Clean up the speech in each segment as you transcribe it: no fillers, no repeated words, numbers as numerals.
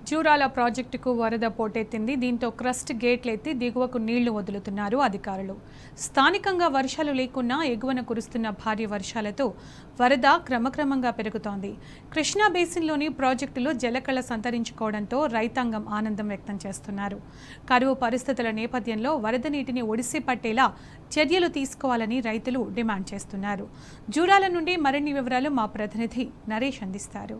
జూరాల ప్రాజెక్టుకు వరద పోటెత్తింది. దీంతో క్రస్ట్ గేట్లు ఎత్తి దిగువకు నీళ్లు వదులుతున్నారు అధికారులు. స్థానికంగా వర్షాలు లేకున్నా ఎగువన కురుస్తున్న భారీ వర్షాలతో వరద క్రమక్రమంగా పెరుగుతోంది. కృష్ణా బేసిన్లోని ప్రాజెక్టులో జలకళ సంతరించుకోవడంతో రైతాంగం ఆనందం వ్యక్తం చేస్తున్నారు. కరువు పరిస్థితుల నేపథ్యంలో వరద నీటిని ఒడిసి పట్టేలా చర్యలు తీసుకోవాలని రైతులు డిమాండ్ చేస్తున్నారు. జూరాల నుండి మరిన్ని వివరాలు మా ప్రతినిధి నరేష్ అందిస్తారు.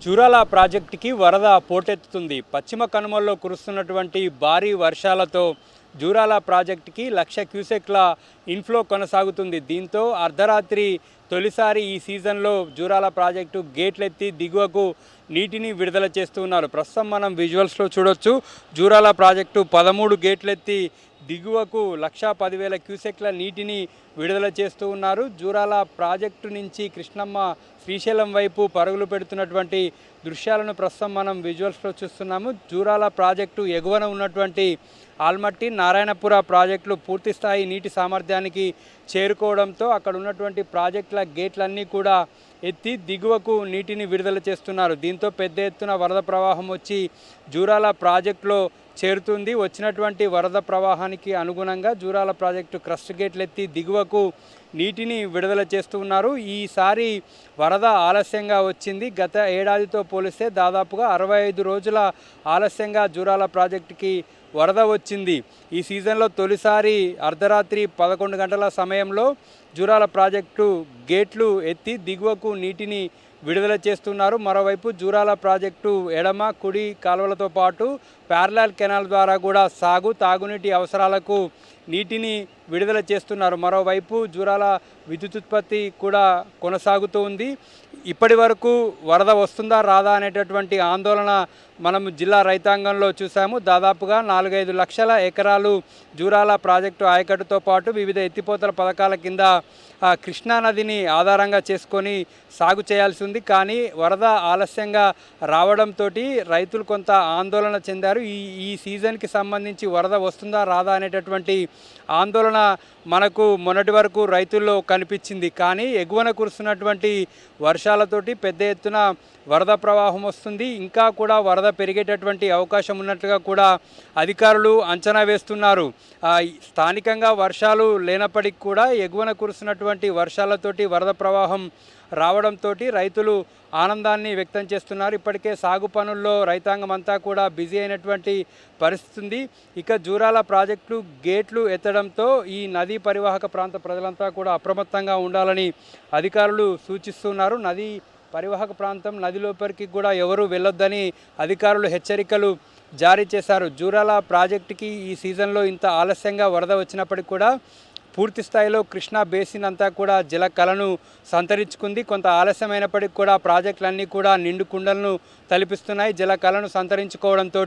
జూరాల ప్రాజెక్టుకి వరద పోటెత్తుతుంది. పశ్చిమ కనుమల్లో కురుస్తున్నటువంటి భారీ వర్షాలతో జూరాల ప్రాజెక్టుకి 1,00,000 క్యూసెక్ల ఇన్ఫ్లో కొనసాగుతుంది. దీంతో అర్ధరాత్రి తొలిసారి ఈ సీజన్లో జూరాల ప్రాజెక్టు గేట్లెత్తి దిగువకు నీటిని విడుదల చేస్తూ ఉన్నారు. ప్రస్తుతం మనం విజువల్స్లో చూడొచ్చు. జూరాల ప్రాజెక్టు 13 గేట్లెత్తి దిగువకు 1,10,000 క్యూసెక్ల నీటిని విడుదల చేస్తూ ఉన్నారు. జూరాల ప్రాజెక్టు నుంచి కృష్ణమ్మ శ్రీశైలం వైపు పరుగులు పెడుతున్నటువంటి దృశ్యాలను ప్రస్తుతం మనం విజువల్స్లో చూస్తున్నాము. జూరాల ప్రాజెక్టు ఎగువన ఉన్నటువంటి ఆల్మట్టి నారాయణపుర ప్రాజెక్టులు పూర్తిస్థాయి నీటి సామర్థ్యానికి చేరుకోవడంతో అక్కడ ఉన్నటువంటి ప్రాజెక్టుల గేట్లన్నీ కూడా ఎత్తి దిగువకు నీటిని విడుదల చేస్తున్నారు. దీంతో పెద్ద ఎత్తున వరద ప్రవాహం వచ్చి జూరాల ప్రాజెక్టులో చేరుతుంది. వచ్చినటువంటి వరద ప్రవాహానికి అనుగుణంగా జూరాల ప్రాజెక్టు క్రస్ట్ గేట్లు ఎత్తి దిగువకు నీటిని విడుదల చేస్తూ ఉన్నారు. ఈసారి వరద ఆలస్యంగా వచ్చింది. గత ఏడాదితో పోలిస్తే దాదాపుగా 65 రోజుల ఆలస్యంగా జూరాల ప్రాజెక్టుకి వరద వచ్చింది. ఈ సీజన్లో తొలిసారి అర్ధరాత్రి 11 గంటల సమయంలో జూరాల ప్రాజెక్టు గేట్లు ఎత్తి దిగువకు నీటిని విడుదల చేస్తున్నారు. మరోవైపు జూరాల ప్రాజెక్టు ఎడమ కుడి కాలువలతో పాటు ప్యారలల్ కెనాల్ ద్వారా కూడా తాగునీటి అవసరాలకు నీటిని విడుదల చేస్తున్నారు. మరోవైపు జూరాల విద్యుత్ ఉత్పత్తి కూడా కొనసాగుతూ ఉంది. ఇప్పటి వరకు వరద వస్తుందా రాదా అనేటటువంటి ఆందోళన మనం జిల్లా రైతాంగంలో చూసాము. దాదాపుగా 4-5 లక్షల ఎకరాలు జూరాల ప్రాజెక్టు ఆయకట్టుతో పాటు వివిధ ఎత్తిపోతల పథకాల కింద కృష్ణానదిని ఆధారంగా చేసుకొని సాగు చేయాల్సి ఉంది. కానీ వరద ఆలస్యంగా రావడంతో రైతులు కొంత ఆందోళన చెందారు. ఈ సీజన్కి సంబంధించి వరద వస్తుందా రాదా అనేటటువంటి ఆందోళన మనకు మొన్నటి వరకు రైతుల్లో కనిపించింది. కానీ ఎగువన కురుస్తున్నటువంటి వర్షాలతోటి పెద్ద ఎత్తున వరద ప్రవాహం వస్తుంది. ఇంకా కూడా వరద పెరిగేటటువంటి అవకాశం ఉన్నట్లుగా కూడా అధికారులు అంచనా వేస్తున్నారు. స్థానికంగా వర్షాలు లేనప్పటికీ కూడా ఎగువన కురుస్తున్నటువంటి వర్షాలతోటి వరద ప్రవాహం రావడంతో రైతులు ఆనందాన్ని వ్యక్తం చేస్తున్నారు. ఇప్పటికే సాగు పనుల్లో రైతాంగం అంతా కూడా బిజీ అయినటువంటి పరిస్థితి ఉంది. ఇక జూరాల ప్రాజెక్టు గేట్లు ఎత్తడంతో ఈ నదీ పరివాహక ప్రాంత ప్రజలంతా కూడా అప్రమత్తంగా ఉండాలని అధికారులు సూచిస్తున్నారు. నదీ పరివాహక ప్రాంతం నదిలోపలికి కూడా ఎవరూ వెళ్ళొద్దని అధికారులు హెచ్చరికలు జారీ చేశారు. జూరాల ప్రాజెక్టుకి ఈ సీజన్లో ఇంత ఆలస్యంగా వరద వచ్చినప్పటికీ కూడా పూర్తి స్థాయిలో కృష్ణా బేసిన్ అంతా కూడా జల కళను సంతరించుకుంది. కొంత ఆలస్యమైనప్పటికీ కూడా ప్రాజెక్టులన్నీ కూడా నిండు కుండలను తలపిస్తున్నాయి. జల కళను సంతరించుకోవడంతో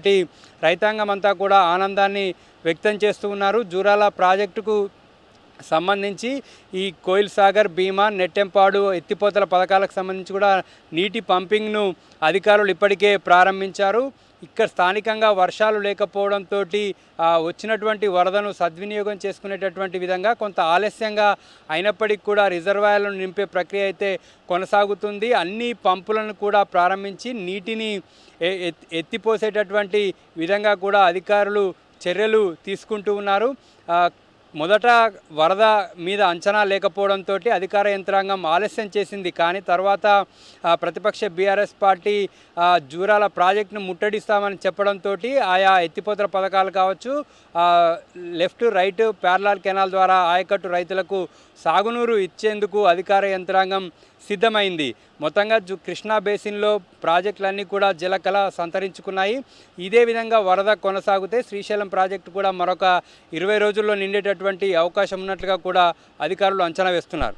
రైతాంగం అంతా కూడా ఆనందాన్ని వ్యక్తం చేస్తూ ఉన్నారు. జూరాల ప్రాజెక్టుకు సంబంధించి ఈ కోయిల్ సాగర్, భీమా, నెట్టెంపాడు ఎత్తిపోతల పథకాలకు సంబంధించి కూడా నీటి పంపింగ్ను అధికారులు ఇప్పటికే ప్రారంభించారు. ఇక్కడ స్థానికంగా వర్షాలు లేకపోవడంతో వచ్చినటువంటి వరదను సద్వినియోగం చేసుకునేటటువంటి విధంగా కొంత ఆలస్యంగా అయినప్పటికీ కూడా రిజర్వాయర్లను నింపే ప్రక్రియ అయితే కొనసాగుతుంది. అన్ని పంపులను కూడా ప్రారంభించి నీటిని ఎత్తిపోసేటటువంటి విధంగా కూడా అధికారులు చర్యలు తీసుకుంటూ ఉన్నారు. మొదట వరద మీద అంచనా లేకపోవడంతో అధికార యంత్రాంగం ఆలస్యం చేసింది. కానీ తర్వాత ప్రతిపక్ష బీఆర్ఎస్ పార్టీ జూరాల ప్రాజెక్టును ముట్టడిస్తామని చెప్పడంతో ఆయా ఎత్తిపోతల పథకాలు కావచ్చు, లెఫ్ట్ రైట్ ప్యారలల్ కెనాల్ ద్వారా ఆయకట్టు రైతులకు సాగునీరు ఇచ్చేందుకు అధికార యంత్రాంగం సిద్ధమైంది. మొత్తంగా కృష్ణా బేసిన్లో ప్రాజెక్టులన్నీ కూడా జలకళ సంతరించుకున్నాయి. ఇదే విధంగా వరద కొనసాగితే శ్రీశైలం ప్రాజెక్టు కూడా మరొక 20 రోజుల్లో నిండేటటువంటి అవకాశం ఉన్నట్లుగా కూడా అధికారులు అంచనా వేస్తున్నారు.